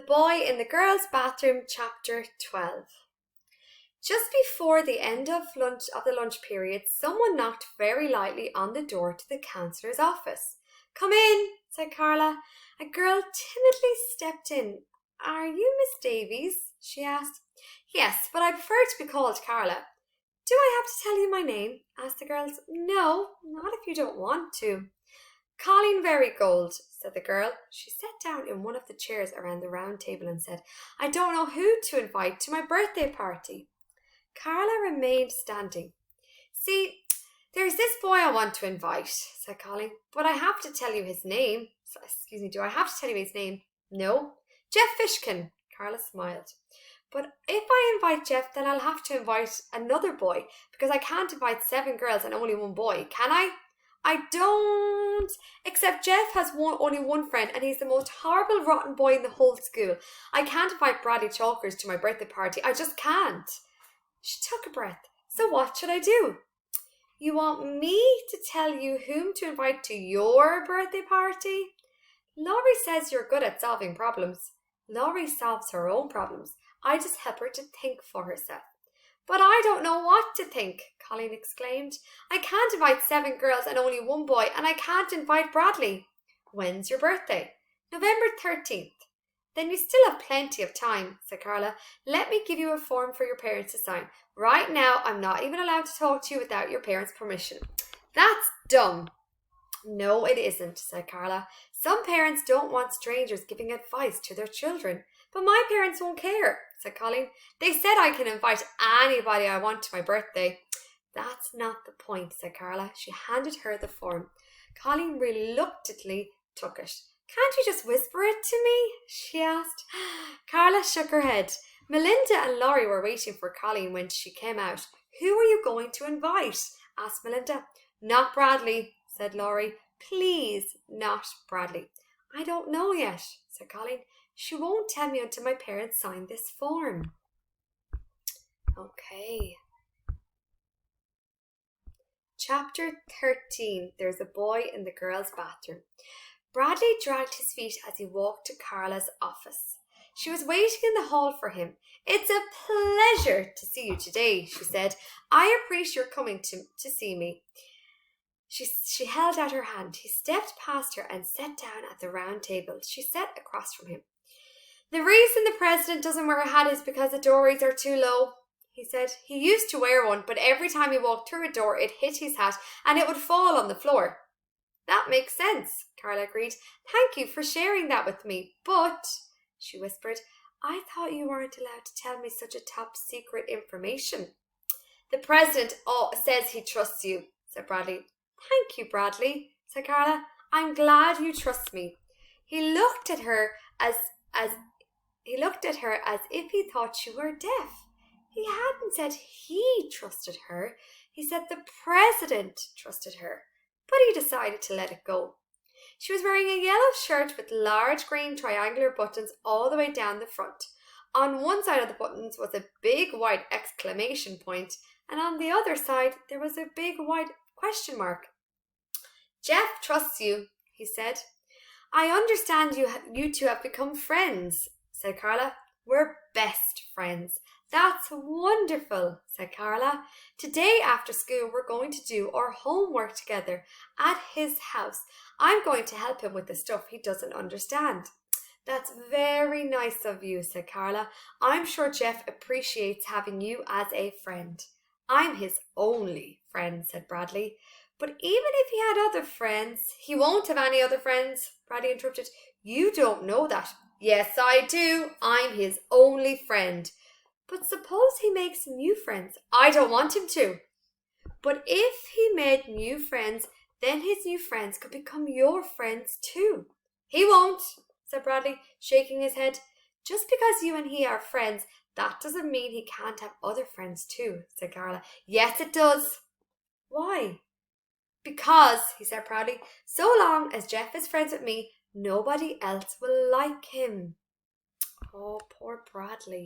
Boy in the Girls' Bathroom, Chapter 12. Just before the end of the lunch period, someone knocked very lightly on the door to the counsellor's office. "Come in," said Carla. A girl timidly stepped in. "Are you Miss Davies?" she asked. "Yes, but I prefer to be called Carla." "Do I have to tell you my name?" asked the girls. "No, not if you don't want to." "Colleen Verygold," said the girl. She sat down in one of the chairs around the round table and said, "I don't know who to invite to my birthday party." Carla remained standing. "See, there's this boy I want to invite," said Colleen, "but I have to tell you his name." "Excuse me, do I have to tell you his name?" "No." "Jeff Fishkin." Carla smiled. "But if I invite Jeff, then I'll have to invite another boy, because I can't invite 7 girls and only 1 boy, can I?" "I don't. Except Jeff has only one friend, and he's the most horrible, rotten boy in the whole school. I can't invite Bradley Chalkers to my birthday party. I just can't." She took a breath. "So what should I do?" "You want me to tell you whom to invite to your birthday party?" "Laurie says you're good at solving problems." "Laurie solves her own problems. I just help her to think for herself." "But I don't know what to think," Colleen exclaimed. "I can't invite 7 girls and only 1 boy, and I can't invite Bradley." "When's your birthday?" "November 13th. "Then you still have plenty of time," said Carla. "Let me give you a form for your parents to sign. Right now, I'm not even allowed to talk to you without your parents' permission." "That's dumb." "No, it isn't," said Carla. "Some parents don't want strangers giving advice to their children." "But my parents won't care," said Colleen. "They said I can invite anybody I want to my birthday." "That's not the point," said Carla. She handed her the form. Colleen reluctantly took it. "Can't you just whisper it to me?" she asked. Carla shook her head. Melinda and Laurie were waiting for Colleen when she came out. "Who are you going to invite?" asked Melinda. "Not Bradley," said Laurie. "Please, not Bradley." "I don't know yet," said Colleen. "She won't tell me until my parents sign this form." Okay. Chapter 13. There's a Boy in the Girls' Bathroom. Bradley dragged his feet as he walked to Carla's office. She was waiting in the hall for him. "It's a pleasure to see you today," she said. "I appreciate your coming to see me." She held out her hand. He stepped past her and sat down at the round table. She sat across from him. "The reason the president doesn't wear a hat is because the doorways are too low," he said. "He used to wear one, but every time he walked through a door, it hit his hat and it would fall on the floor." "That makes sense," Carla agreed. "Thank you for sharing that with me. But," she whispered, "I thought you weren't allowed to tell me such a top secret information." "The president says he trusts you," said Bradley. "Thank you, Bradley," said Carla. "I'm glad you trust me." He looked at her as if he thought she were deaf. He hadn't said he trusted her. He said the president trusted her. But he decided to let it go. She was wearing a yellow shirt with large green triangular buttons all the way down the front. On one side of the buttons was a big white exclamation point, and on the other side there was a big white question mark. "Jeff trusts you," he said. "I understand you two have become friends," said Carla. "We're best friends." "That's wonderful," said Carla. "Today after school we're going to do our homework together at his house. I'm going to help him with the stuff he doesn't understand." "That's very nice of you," said Carla. "I'm sure Jeff appreciates having you as a friend." "I'm his only friend," said Bradley. "But even if he had other friends—" "He won't have any other friends," Bradley interrupted. "You don't know that." "Yes, I do. I'm his only friend." "But suppose he makes new friends." "I don't want him to." "But if he made new friends, then his new friends could become your friends too." "He won't," said Bradley, shaking his head. "Just because you and he are friends, that doesn't mean he can't have other friends too," said Carla. "Yes, it does." "Why?" "Because," he said proudly, "so long as Jeff is friends with me, nobody else will like him." Oh, poor Bradley.